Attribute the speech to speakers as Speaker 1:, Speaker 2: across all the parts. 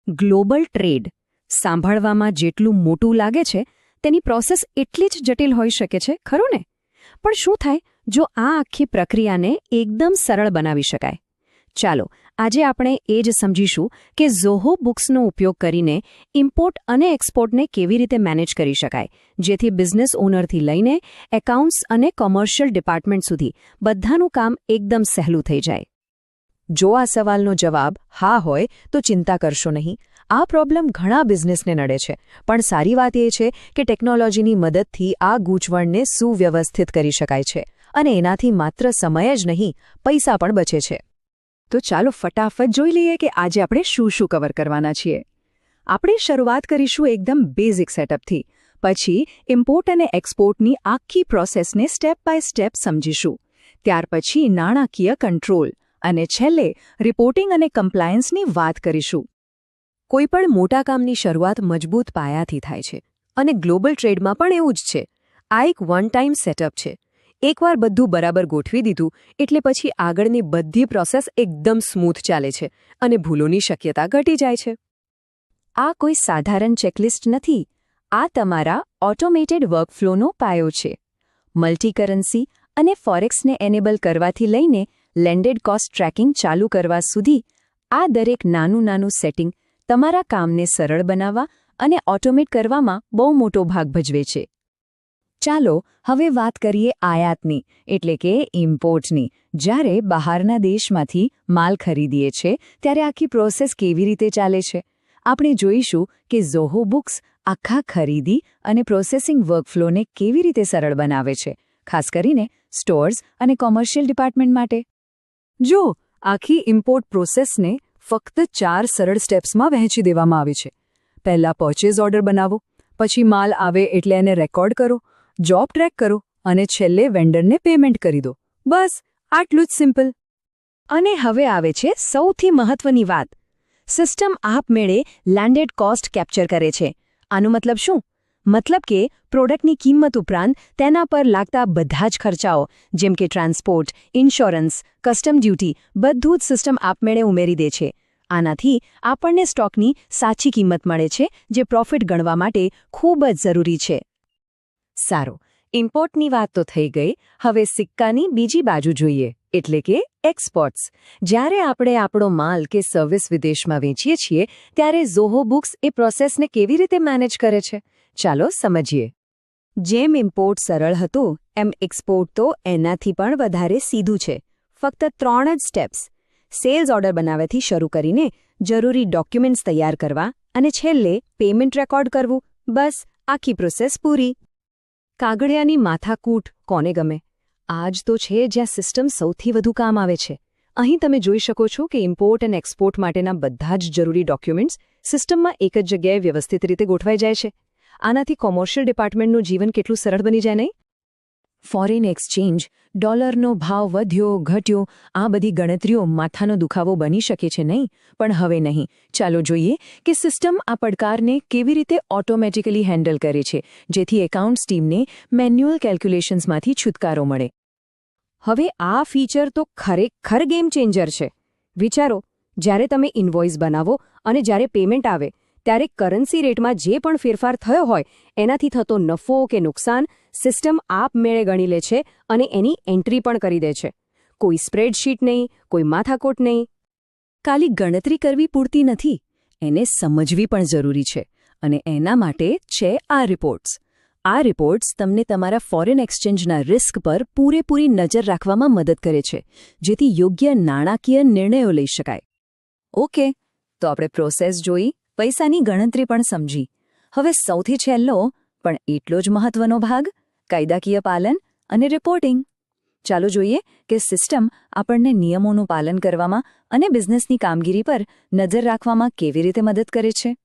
Speaker 1: Global trade સાંભળવામાં જેટલું મોટું લાગે છે તેની પ્રોસેસ એટલી જ જટિલ હોઈ શકે છે, ખરું ને? પણ શું થાય જો આ આખી પ્રક્રિયાને એકદમ સરળ બનાવી શકાય? ચાલો આજે આપણે એ જ સમજીશું કે ઝોહો બુક્સનો ઉપયોગ કરીને ઇમ્પોર્ટ અને એક્સપોર્ટને કેવી રીતે મેનેજ કરી શકાય, જેથી બિઝનેસ ઓનરથી લઈને એકાઉન્ટ્સ અને કોમર્શિયલ ડિપાર્ટમેન્ટ સુધી બધાનું કામ એકદમ સહેલું થઈ જાય. જો આ સવાલનો જવાબ હા હોય તો ચિંતા કરશો નહીં. આ પ્રોબ્લેમ ઘણા બિઝનેસને નડે છે, પણ સારી વાત એ છે કે ટેકનોલોજીની મદદથી આ ગૂંચવણને સુવ્યવસ્થિત કરી શકાય છે અને એનાથી માત્ર સમય જ નહીં, પૈસા પણ બચે છે. તો ચાલો ફટાફટ જોઈ લઈએ કે આજે આપણે શું શું કવર કરવાના છીએ. આપણે શરૂઆત કરીશું એકદમ બેઝિક સેટઅપથી, પછી ઇમ્પોર્ટ અને એક્સપોર્ટની આખી પ્રોસેસને સ્ટેપ બાય સ્ટેપ સમજીશું. ત્યાર પછી નાણાકીય કંટ્રોલ અને છેલ્લે રિપોર્ટિંગ અને કમ્પ્લાયન્સની વાત કરીશું. કોઈપણ મોટા કામની શરૂઆત મજબૂત પાયાથી થાય છે અને ગ્લોબલ ટ્રેડમાં પણ એવું જ છે. આ એક વન ટાઈમ સેટઅપ છે. એકવાર બધું બરાબર ગોઠવી દીધું એટલે પછી આગળની બધી પ્રોસેસ એકદમ સ્મૂથ ચાલે છે અને ભૂલોની શક્યતા ઘટી જાય છે. આ કોઈ સાધારણ ચેકલિસ્ટ નથી. આ તમારા ઓટોમેટેડ વર્કફ્લોનો પાયો છે. મલ્ટી કરન્સી અને ફોરેક્સને એનેબલ કરવાથી લઈને લેન્ડેડ કોસ્ટ ટ્રેકિંગ ચાલુ કરવા સુધી આ દરેક નાનું સેટિંગ તમારા કામને સરળ બનાવવા અને ઓટોમેટ કરવામાં બહુ મોટો ભાગ ભજવે છે. ચાલો હવે વાત કરીએ આયાતની, એટલે કે ઇમ્પોર્ટની. જ્યારે બહારના દેશમાંથી માલ ખરીદીએ છે ત્યારે આખી પ્રોસેસ કેવી રીતે ચાલે છે? આપણે જોઈશું કે ઝોહો બુક્સ આખા ખરીદી અને પ્રોસેસિંગ વર્કફ્લોને કેવી રીતે સરળ બનાવે છે, ખાસ કરીને સ્ટોર્સ અને કોમર્શિયલ ડિપાર્ટમેન્ટ માટે. જો આખી ઇમ્પોર્ટ પ્રોસેસને ફક્ત 4 સરળ સ્ટેપ્સમાં વહેંચી દેવામાં આવી છે. પહેલા પરચેઝ ઓર્ડર બનાવો, પછી માલ આવે એટલે એને રેકોર્ડ કરો, જોબ ટ્રેક કરો અને છેલ્લે વેન્ડરને પેમેન્ટ કરી દો. બસ આટલું જ સિમ્પલ. અને હવે આવે છે સૌથી મહત્વની વાત. સિસ્ટમ આપમેળે લેન્ડેડ કોસ્ટ કેપ્ચર કરે છે. આનો મતલબ શું? મતલબ કે પ્રોડક્ટની કિંમત ઉપરાંત તેના પર લાગતા બધા જ ખર્ચાઓ, જેમ કે ટ્રાન્સપોર્ટ, ઇન્સ્યોરન્સ, કસ્ટમ ડ્યુટી, બધું જ સિસ્ટમ આપમેળે ઉમેરી દે છે. આનાથી આપણને સ્ટોકની સાચી કિંમત મળે છે, જે પ્રોફિટ ગણવા માટે ખૂબ જ જરૂરી છે. સારું, ઇમ્પોર્ટની વાત તો થઈ ગઈ. હવે સિક્કાની બીજી બાજુ જોઈએ, એટલે કે એક્સપોર્ટ્સ. જ્યારે આપણે આપણો માલ કે સર્વિસ વિદેશમાં વેચીએ છીએ ત્યારે ઝોહો બુક્સ એ પ્રોસેસને કેવી રીતે મેનેજ કરે છે? ચાલો સમજીએ. જેમ ઇમ્પોર્ટ સરળ હતું એમ એક્સપોર્ટ તો એનાથી પણ વધારે સીધું છે. ફક્ત 3 જ સ્ટેપ્સ: સેલ્સ ઓર્ડર બનાવવાથી શરૂ કરીને જરૂરી ડોક્યુમેન્ટ્સ તૈયાર કરવા અને છેલ્લે પેમેન્ટ રેકોર્ડ કરવું. બસ આખી પ્રોસેસ પૂરી. કાગળિયાની માથાકૂટ કોને ગમે? આ જ તો છે જ્યાં સિસ્ટમ સૌથી વધુ કામ આવે છે. અહીં તમે જોઈ શકો છો કે ઇમ્પોર્ટ અને એક્સપોર્ટ માટેના બધા જ જરૂરી ડોક્યુમેન્ટ્સ સિસ્ટમમાં એક જ જગ્યાએ વ્યવસ્થિત રીતે ગોઠવાઈ જાય છે. આનાથી કોમર્શિયલ ડિપાર્ટમેન્ટનું જીવન કેટલું સરળ બની જાય નહીં? ફોરેન એક્સચેન્જ, ડોલરનો ભાવ વધ્યો ઘટ્યો, આ બધી ગણતરીઓ માથાનો દુખાવો બની શકે છે નહીં? પણ હવે નહીં. ચાલો જોઈએ કે સિસ્ટમ આ પડકારને કેવી રીતે ઓટોમેટિકલી હેન્ડલ કરે છે, જેથી એકાઉન્ટ્સ ટીમને મેન્યુઅલ કેલ્ક્યુલેશન્સમાંથી છુટકારો મળે. હવે આ ફીચર તો ખરેખર ગેમ ચેન્જર છે. વિચારો, જ્યારે તમે ઇન્વોઇસ બનાવો અને જ્યારે પેમેન્ટ આવે ત્યારે કરન્સી રેટમાં જે પણ ફેરફાર થયો હોય એનાથી થતો નફો કે નુકસાન સિસ્ટમ આપમેળે ગણી લે છે અને એની એન્ટ્રી પણ કરી દે છે. કોઈ સ્પ્રેડશીટ નહીં, કોઈ માથાકોટ નહીં. ખાલી ગણતરી કરવી પૂરતી નથી, એને સમજવી પણ જરૂરી છે. અને એના માટે છે આ રિપોર્ટ્સ. આ રિપોર્ટ્સ તમને તમારા ફોરેન એક્સચેન્જના રિસ્ક પર પૂરેપૂરી નજર રાખવામાં મદદ કરે છે, જેથી યોગ્ય નાણાકીય નિર્ણયો લઈ શકાય. ઓકે, તો આપણે પ્રોસેસ જોઈ, પૈસાની ગણતરી પણ સમજી. હવે સૌથી છેલ્લો પણ એટલો જ મહત્વનો ભાગ, કાયદાકીય પાલન અને રિપોર્ટિંગ. ચાલો જોઈએ કે સિસ્ટમ આપણને નિયમોનું પાલન કરવામાં અને બિઝનેસની કામગીરી પર નજર રાખવામાં કેવી રીતે મદદ કરે છે.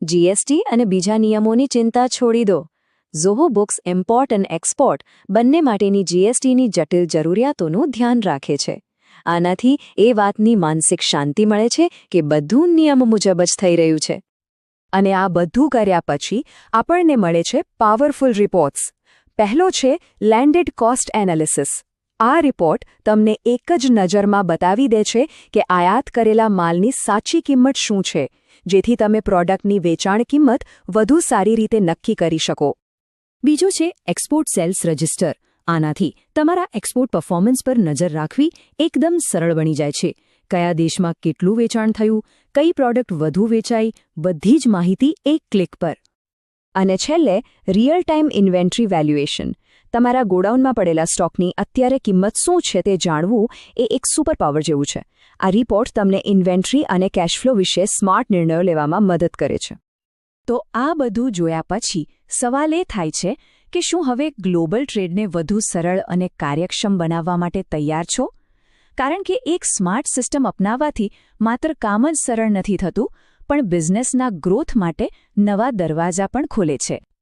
Speaker 1: જીએસટી અને બીજા નિયમોની ચિંતા છોડી દો. ઝોહો બુક્સ ઇમ્પોર્ટ અને એક્સપોર્ટ બંને માટેની જીએસટીની જટિલ જરૂરિયાતોનું ધ્યાન રાખે છે. આનાથી એ વાતની માનસિક શાંતિ મળે છે કે બધું નિયમ મુજબ જ થઈ રહ્યું છે. અને આ બધું કર્યા પછી આપણને મળે છે પાવરફુલ રિપોર્ટ્સ. પહેલો છે લેન્ડેડ કોસ્ટ એનાલિસિસ. આ રિપોર્ટ તમને એક જ નજરમાં બતાવી દે છે કે આયાત કરેલા માલની સાચી કિંમત શું છે, જેથી તમે પ્રોડક્ટની વેચાણ કિંમત વધુ સારી રીતે નક્કી કરી શકો. બીજું છે એક્સપોર્ટ સેલ્સ રજિસ્ટર. આનાથી તમારા એક્સપોર્ટ પરફોર્મન્સ પર નજર રાખવી એકદમ સરળ બની જાય છે. કયા દેશમાં કેટલું વેચાણ થયું, કઈ પ્રોડક્ટ વધુ વેચાઈ, બધી જ માહિતી એક ક્લિક પર. અને છેલ્લે રિયલ ટાઈમ ઇન્વેન્ટરી વેલ્યુએશન. તમારા ગોડાઉનમાં પડેલા સ્ટોકની અત્યારે કિંમત શું છે તે જાણવું એ એક સુપર પાવર જેવું છે. આ રિપોર્ટ તમને ઇન્વેન્ટરી અને કેશફ્લો વિશે સ્માર્ટ નિર્ણયો લેવામાં મદદ કરે છે. તો આ બધું જોયા પછી સવાલ એ થાય છે કે શું હવે ગ્લોબલ ટ્રેડને વધુ સરળ અને કાર્યક્ષમ બનાવવા માટે તૈયાર છો? કારણ કે એક સ્માર્ટ સિસ્ટમ અપનાવવાથી માત્ર કામ જ સરળ નથી થતું, પણ બિઝનેસના ગ્રોથ માટે નવા દરવાજા પણ ખુલે છે.